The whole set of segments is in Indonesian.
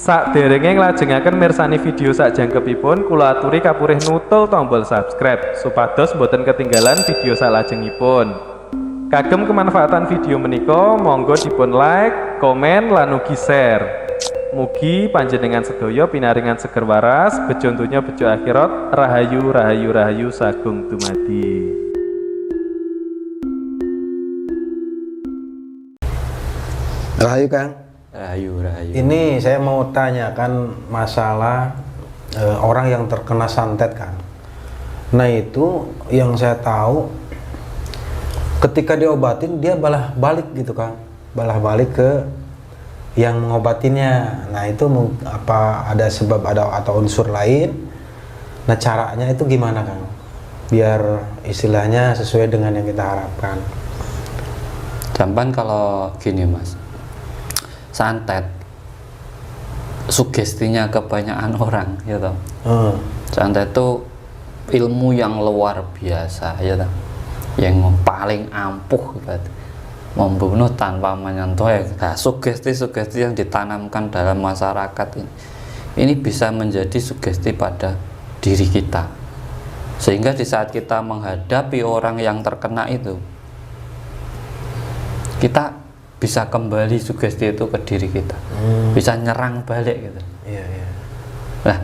Sakderenge nglajengaken mirsani video sakjangkepipun, kula aturi kapurih nutul tombol subscribe supados boten ketinggalan video salajengipun. Kagem kemanfaatan video menika, monggo dipun like, komen, lan ugi share. Mugi panjenengan sedaya pinaringan seger waras, bejo donya bejo akhirat, rahayu rahayu rahayu sagung dumadi. Rahayu Kang. Rahayu, rahayu. Ini saya mau tanyakan masalah orang yang terkena santet Kang. Nah itu yang saya tahu ketika diobatin dia balah balik gitu Kang, balah balik ke yang mengobatinya. Nah itu apa ada sebab atau unsur lain? Nah caranya itu gimana Kang? Biar istilahnya sesuai dengan yang kita harapkan. Jampan kalau gini Mas, santet sugestinya kebanyakan orang ya toh. Santet itu ilmu yang luar biasa ya toh, yang paling ampuh gitu, membunuh tanpa menyentuh ya. Nah, sugesti-sugesti yang ditanamkan dalam masyarakat ini bisa menjadi sugesti pada diri kita, sehingga di saat kita menghadapi orang yang terkena itu, kita bisa kembali sugesti itu ke diri kita, bisa nyerang balik gitu. Iya, iya. Nah,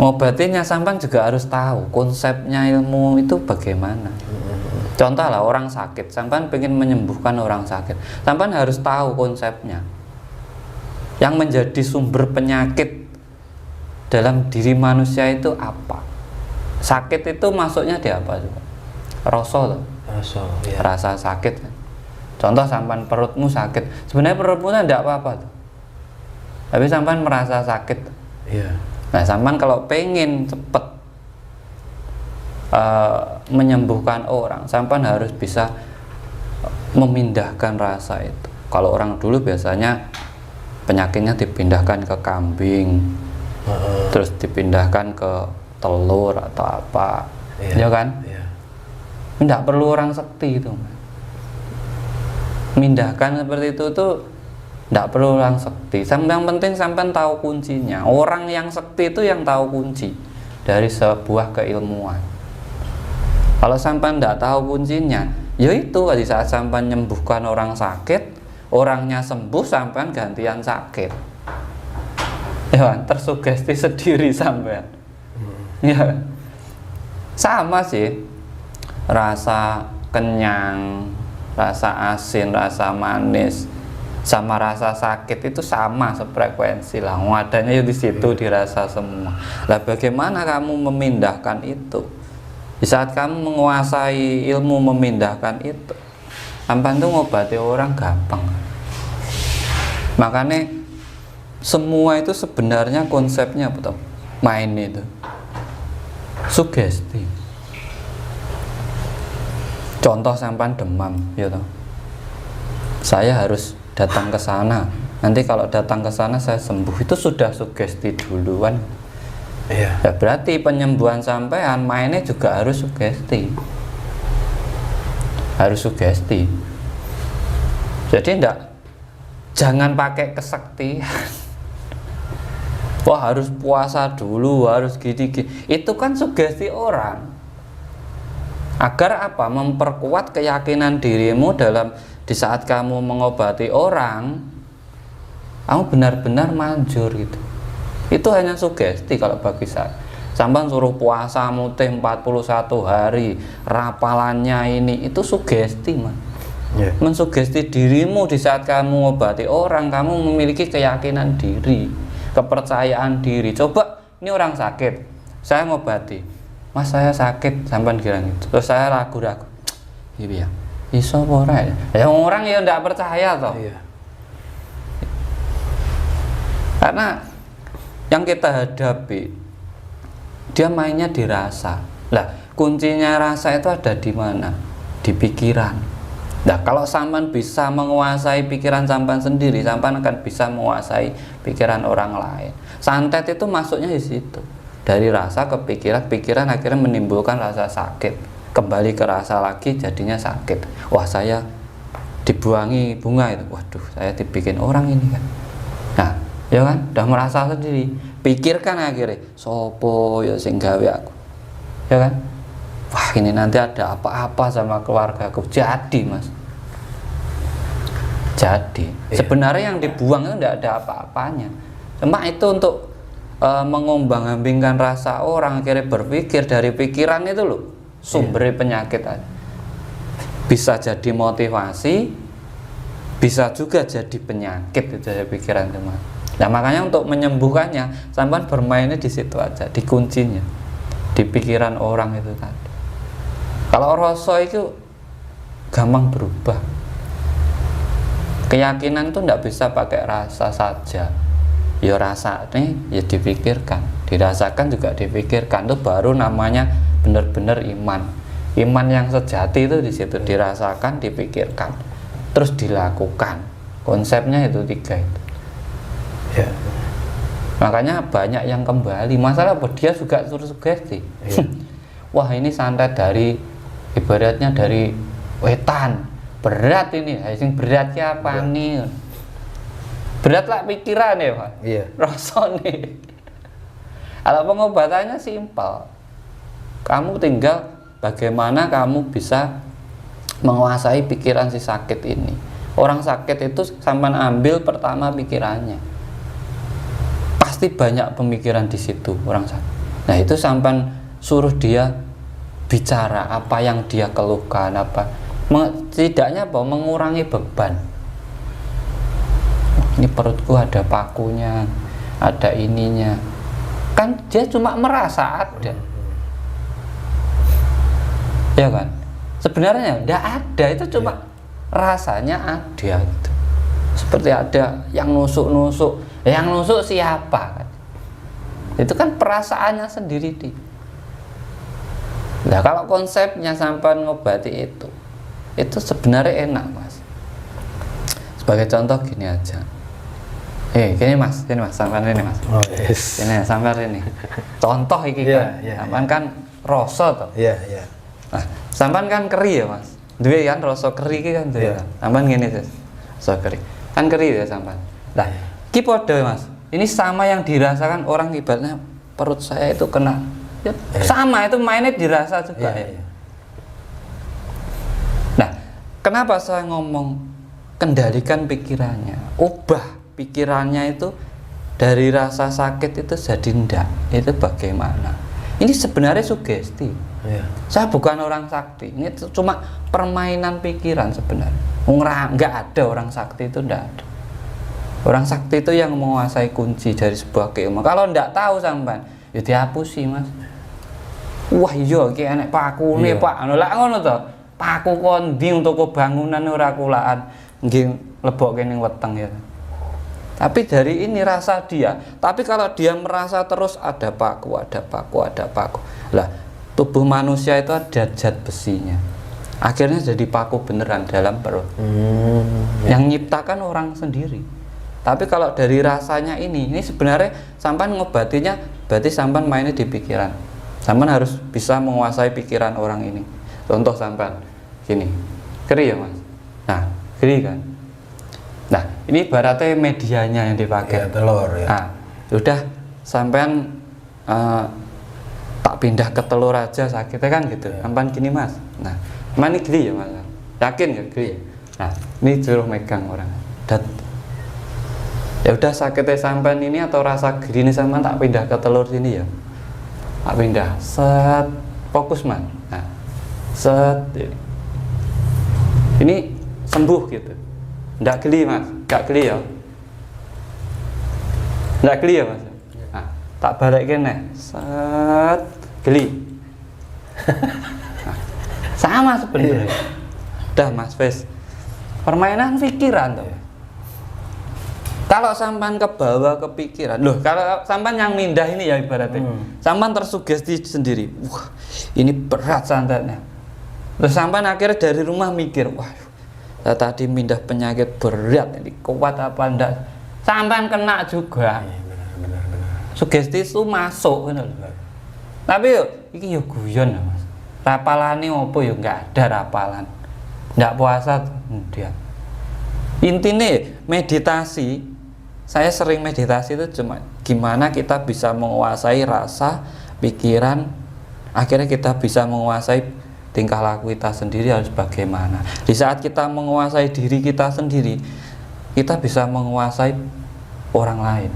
ngobatinya sampan juga harus tahu konsepnya ilmu itu bagaimana. Contoh lah orang sakit, sampan pengen menyembuhkan orang sakit, sampan harus tahu konsepnya. Yang menjadi sumber penyakit dalam diri manusia itu apa? Sakit itu masuknya di apa juga? Rasa loh. Rasa, ya. Rasa sakit kan. Contoh sampan perutmu sakit, sebenarnya perutmu tidak apa-apa tuh, tapi sampan merasa sakit. Iya. Nah sampan kalau pengen cepet menyembuhkan orang, sampan harus bisa memindahkan rasa itu. Kalau orang dulu biasanya penyakitnya dipindahkan ke kambing, terus dipindahkan ke telur atau apa, ya kan? Iya. Tidak perlu orang sakti itu. Mindahkan seperti itu tuh tidak perlu orang sakti. Yang penting sampai tahu kuncinya. Orang yang sakti itu yang tahu kunci dari sebuah keilmuan. Kalau sampai tidak tahu kuncinya, yaitu di saat sampai menyembuhkan orang sakit, orangnya sembuh sampai gantian sakit. Ya, tersugesti sendiri sampai. Ya, sama sih. Rasa kenyang, rasa asin, rasa manis, sama rasa sakit itu sama sefrekuensi lah. Adanya di situ dirasa semua. Lah bagaimana kamu memindahkan itu? Di saat kamu menguasai ilmu memindahkan itu, sampai itu ngobati orang gampang. Makanya semua itu sebenarnya konsepnya betul. Main itu sugesti. Contoh sampan demam, ya toh. Saya harus datang ke sana. Nanti kalau datang ke sana saya sembuh, itu sudah sugesti duluan. Iya. Ya, berarti penyembuhan sampean mainnya juga harus sugesti. Harus sugesti. Jadi jangan pakai kesaktian. Wah harus puasa dulu, harus gini-gini. Itu kan sugesti orang. Agar apa? Memperkuat keyakinan dirimu dalam di saat kamu mengobati orang, kamu benar-benar manjur gitu. Itu hanya sugesti kalau bagi saya. Sampai suruh puasa mutih 41 hari, rapalannya ini, itu sugesti man. Yeah. Mensugesti dirimu di saat kamu mengobati orang, kamu memiliki keyakinan diri, kepercayaan diri. Coba ini orang sakit, saya ngobati, Mas saya sakit, sampai bilang gitu. Terus saya ragu-ragu, iya iso ora ya? Orang yang tidak percaya toh. Iya. Karena yang kita hadapi, dia mainnya di rasa. Lah kuncinya rasa itu ada di mana? Di pikiran. Nah kalau sampan bisa menguasai pikiran sampan sendiri, sampan akan bisa menguasai pikiran orang lain. Santet itu masuknya di situ. Dari rasa ke pikiran, pikiran akhirnya menimbulkan rasa sakit. Kembali ke rasa lagi jadinya sakit. Wah saya dibuangi bunga itu, waduh saya dibikin orang ini kan. Nah Ya kan, udah merasa sendiri. Pikirkan akhirnya, sopo ya sing gawe aku. Ya kan? Wah, ini nanti ada apa-apa sama keluargaku. Jadi, Mas. Jadi, sebenarnya yang dibuang itu tidak ada apa-apanya. Cuma itu untuk mengombang-ambingkan rasa orang, akhirnya berpikir dari pikiran itu loh, sumber penyakit aja. Bisa jadi motivasi, bisa juga jadi penyakit itu dari pikiran teman. Nah makanya untuk menyembuhkannya, sampai bermainnya di situ aja, di kuncinya, di pikiran orang itu tadi. Kalau rasa itu gampang berubah. Keyakinan itu tidak bisa pakai rasa saja. Ya rasa nih, ya dipikirkan, dirasakan juga dipikirkan. Itu baru namanya benar-benar iman. Iman yang sejati itu di situ dirasakan, dipikirkan, terus dilakukan. Konsepnya itu 3 itu. Ya. Makanya banyak yang kembali. Masalah apa? Dia juga suruh sugesti. Ya. Wah ini santet dari, ibaratnya dari wetan. Berat ini, sing berat siapa nih? Berat lah pikiran ya Pak. Iya. Rasane. Kalau pengobatannya simpel. Kamu tinggal bagaimana kamu bisa menguasai pikiran si sakit ini. Orang sakit itu sampai ambil pertama pikirannya. Pasti banyak pemikiran di situ orang sakit. Nah itu sampai suruh dia bicara apa yang dia keluhkan, apa setidaknya apa mengurangi beban. Ini perutku ada pakunya, ada ininya. Kan dia cuma merasa ada. Ya kan? Sebenarnya tidak ada, itu cuma rasanya ada gitu. Seperti ada yang nusuk-nusuk. Yang nusuk siapa kan? Itu kan perasaannya sendiri di. Nah, kalau konsepnya sampai ngobati itu sebenarnya enak, Mas. Sebagai contoh gini aja. Gini Mas, sampai ini Mas. Oh, yes. Ini sampai ini. Contoh iki kan. Sampean kan rasa toh. Iya, iya. Nah, sampean kan keri ya Mas. Duwe kan rasa keri iki kan duwe. Iya. Sampean ngene sih. Rasa keri. Kan keri ya sampean. Nah, iki padha Mas. Ini sama yang dirasakan orang ibaratnya perut saya itu kena. Ya, sama itu mainnya dirasa juga ya. Nah, kenapa saya ngomong kendalikan pikirannya? Ubah pikirannya itu dari rasa sakit itu jadi ndak. Itu bagaimana? Ini sebenarnya sugesti. Iya. Saya bukan orang sakti. Ini cuma permainan pikiran sebenarnya. Nggak ada orang sakti itu, nggak ada. Orang sakti itu yang menguasai kunci dari sebuah keilmuan. Kalau ndak tahu sampean, ya dihapusi Mas. Wah iya iki enek pakune Pak. Anu lak ngono to. Paku kon ndi untuk bangunan ora kulaan. Nggih lebokke ning weteng ya. Tapi dari ini rasa dia. Tapi kalau dia merasa terus ada paku. Lah, tubuh manusia itu ada zat besinya. Akhirnya jadi paku beneran dalam perut. Yang nyiptakan orang sendiri. Tapi kalau dari rasanya ini sebenarnya sampan ngobatinya berarti sampan mainnya di pikiran. Sampan harus bisa menguasai pikiran orang ini. Contoh sampan gini. Keri ya Mas. Nah, keri kan. Nah, ini ibaratnya medianya yang dipakai. Ya, telur ya. Nah, udah sampean tak pindah ke telur aja sakitnya kan gitu. Ya. Sampean gini Mas. Nah, mana geli ya Mas? Yakin ya geli? Nah, ini suruh megang orang. Ya udah sakitnya sampean ini atau rasa geli ini sampean tak pindah ke telur sini ya. Tak pindah. Set, fokus Mas. Nah, set. Ini sembuh gitu. Nggak geli Mas, nggak geli ya. Nggak geli ya Mas. Nah, tak balik kene. Set, geli. Nah, sama sebenarnya. Udah Mas Fes. Permainan pikiran tuh. Kalau sampan ke bawah ke pikiran, loh kalau sampan yang mindah ini ya ibaratnya, sampan tersugesti sendiri. Wah, ini berat santetnya. Terus sampan akhirnya dari rumah mikir, wah. Tadi mindah penyakit berat ini kuat apa enggak sampai kena juga. Benar. Sugesti itu masuk gitu. Tapi yo iki yo guyon Mas. Rapalane opo yo enggak ada rapalan. Enggak puasa dia. Intinya meditasi saya sering meditasi itu cuma gimana kita bisa menguasai rasa, pikiran, akhirnya kita bisa menguasai tingkah laku kita sendiri harus bagaimana. Di saat kita menguasai diri kita sendiri, kita bisa menguasai orang lain.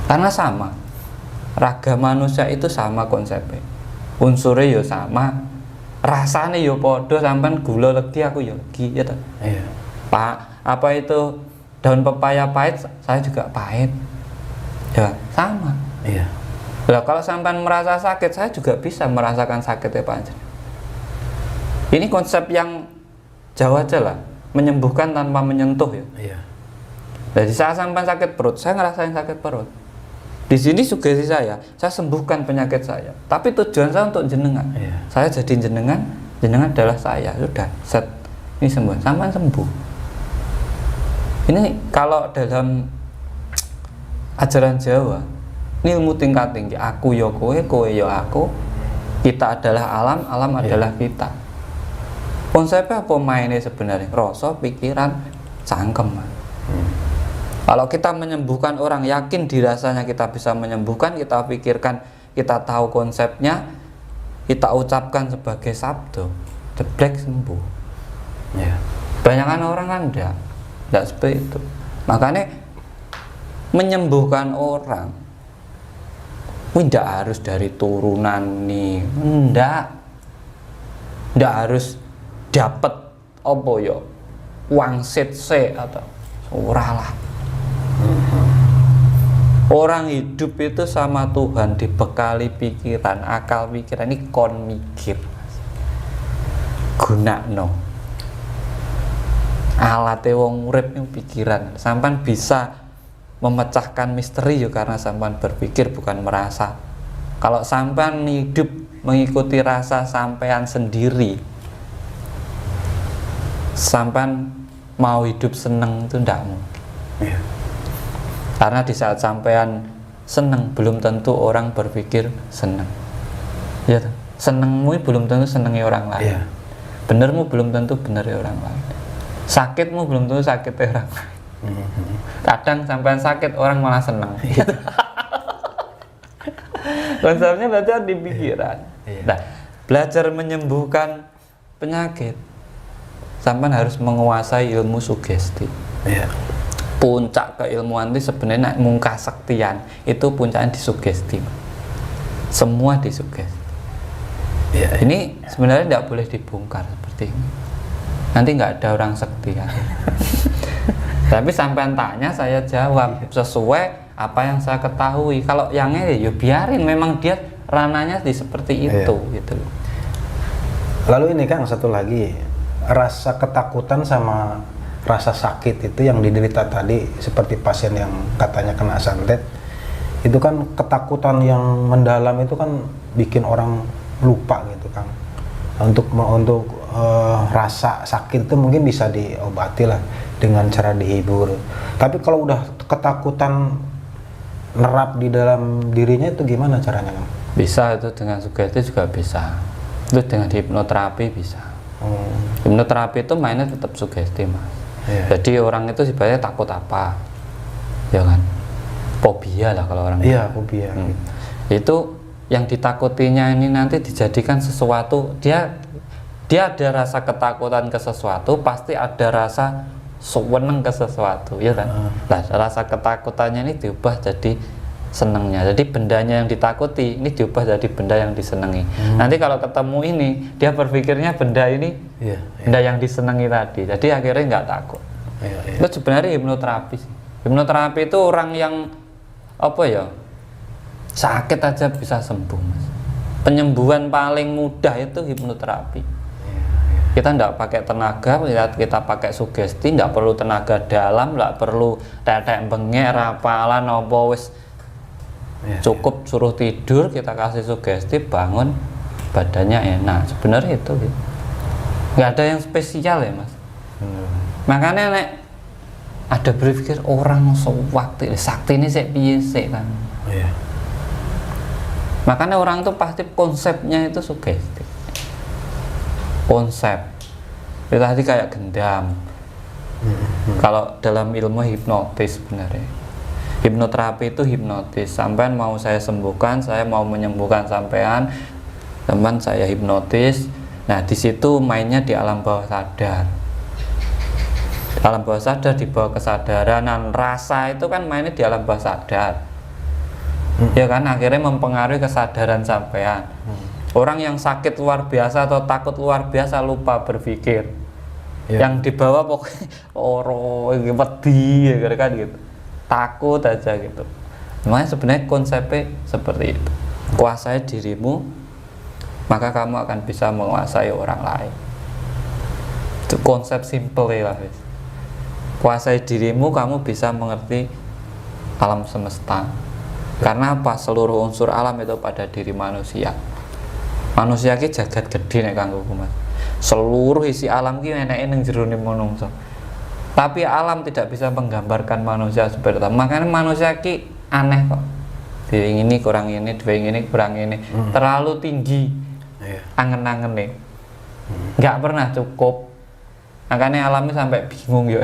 Karena sama, raga manusia itu sama konsepnya, unsurnya yo sama, rasanya yo podo, sampean gula legi aku yo legi, ya toh. Iya. Pak, apa itu daun pepaya pahit, saya juga pahit, ya sama. Iya. Lah kalau sampean merasa sakit, saya juga bisa merasakan sakitnya Pak. Ini konsep yang jauh aja lah, menyembuhkan tanpa menyentuh ya. Iya. Jadi saat sampean sakit perut, saya ngerasain sakit perut. Di sini sugesti saya sembuhkan penyakit saya. Tapi tujuan saya untuk jenengan. Iya. Saya jadi jenengan, jenengan adalah saya. Sudah, set. Ini sembuh, sampean sembuh. Ini kalau dalam ajaran Jawa, ini ilmu tingkat tinggi. Aku ya kowe, kowe ya aku. Kita adalah alam, alam adalah kita. Konsepnya apa mainnya sebenarnya? Rasa, pikiran, cangkem. Kalau kita menyembuhkan orang, yakin dirasanya kita bisa menyembuhkan, kita pikirkan, kita tahu konsepnya, kita ucapkan sebagai sabdo, jeblek sembuh. Iya. Banyakan orang kan enggak seperti itu. Makanya menyembuhkan orang tidak harus dari turunan nih, enggak harus dapat apa ya wangsit se atau ora lah. Orang hidup itu sama Tuhan dibekali pikiran, akal pikiran ini kon mikir, gunakno. Alate wong urip yang pikiran, sampan bisa memecahkan misteri ya karena sampan berpikir bukan merasa. Kalau sampan hidup mengikuti rasa sampean sendiri, sampan mau hidup seneng itu ndak mungkin. Iya. Karena di saat sampean seneng belum tentu orang berpikir seneng. Ya, senengmu belum tentu senengi orang lain. Iya. Benermu belum tentu benernya orang lain. Sakitmu belum tentu sakitnya orang lain. Kadang sampean sakit orang malah seneng. Konsepnya belajar di pikiran. Nah, belajar menyembuhkan penyakit, sampean harus menguasai ilmu sugesti. Iya. Puncak keilmuan itu sebenarnya mungkah sektian itu puncaknya di sugesti. Semua di sugesti. Iya. Ini sebenarnya tidak boleh dibongkar seperti ini. Nanti nggak ada orang sekti ya. Tapi sampean tanya saya jawab sesuai apa yang saya ketahui. Kalau yang ini ya biarin, memang dia rananya di seperti itu gitu. Lalu ini Kang, satu lagi, rasa ketakutan sama rasa sakit itu yang diderita tadi, seperti pasien yang katanya kena santet, itu kan ketakutan yang mendalam itu kan bikin orang lupa gitu Kang. Untuk rasa sakit itu mungkin bisa diobati lah dengan cara dihibur. Tapi kalau udah ketakutan nerap di dalam dirinya itu gimana caranya Kang? Bisa, itu dengan sugesti juga bisa. Itu dengan hipnoterapi bisa. Hipnoterapi itu mainnya tetap sugesti Mas. Iya. Jadi orang itu sebenarnya takut apa, ya kan? Fobia lah kalau orang. Iya, fobia. Itu yang ditakutinya ini nanti dijadikan sesuatu. Dia ada rasa ketakutan ke sesuatu, pasti ada rasa seneng ke sesuatu, ya kan? Nah, rasa ketakutannya ini diubah jadi senengnya. Jadi bendanya yang ditakuti ini diubah jadi benda yang disenangi. Nanti kalau ketemu ini, dia berpikirnya benda ini benda yang disenangi tadi. Jadi akhirnya nggak takut. Itu sebenarnya hipnoterapi sih. Hipnoterapi itu orang yang apa ya, sakit aja bisa sembuh Mas. Penyembuhan paling mudah itu hipnoterapi. Kita nggak pakai tenaga, kita pakai sugesti, nggak perlu tenaga dalam, nggak perlu tetek bengek, rapalan, opo wis. Cukup suruh tidur, kita kasih sugesti, bangun, badannya enak. Sebenarnya itu gitu. Nggak ada yang spesial ya Mas. Makanya nek ada berpikir orang sewaktu sakti ini saya piye sih kan. Makanya orang itu pasti konsepnya itu sugesti. Konsep itu tadi kayak gendam. Kalau dalam ilmu hipnotis sebenarnya, hipnoterapi itu hipnotis. Sampean mau saya sembuhkan, saya mau menyembuhkan sampean, teman saya hipnotis. Nah di situ mainnya di alam bawah sadar. Alam bawah sadar di bawah kesadaran, dan rasa itu kan mainnya di alam bawah sadar. Ya kan, akhirnya mempengaruhi kesadaran sampean. Orang yang sakit luar biasa atau takut luar biasa lupa berpikir. Yang dibawa pokoknya wedi ya kan gitu. Takut aja gitu. Makanya sebenarnya konsepnya seperti itu. Kuasai dirimu, maka kamu akan bisa menguasai orang lain. Itu konsep simple lah. Kuasai dirimu, kamu bisa mengerti alam semesta. Karena apa? Seluruh unsur alam itu pada diri manusia. Manusia ki jagat gede nek kanggo Mas. Seluruh isi alam ki eneke ning jerone manungsa. Tapi alam tidak bisa menggambarkan manusia seperti itu. Makanya manusia ki aneh kok. Diingini kurang ini, diingini kurang ini. Terlalu tinggi. Angen-angen nih. Nggak pernah cukup. Makanya alamnya sampai bingung yuk.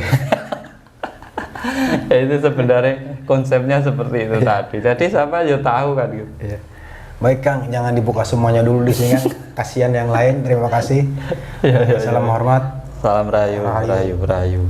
Ya, itu sebenarnya konsepnya seperti itu tadi. Jadi siapa aja tahu kan gitu. Baik Kang, jangan dibuka semuanya dulu di sini kan. Kasihan yang lain. Terima kasih. Salam hormat. Salam rayu, rayu, rayu.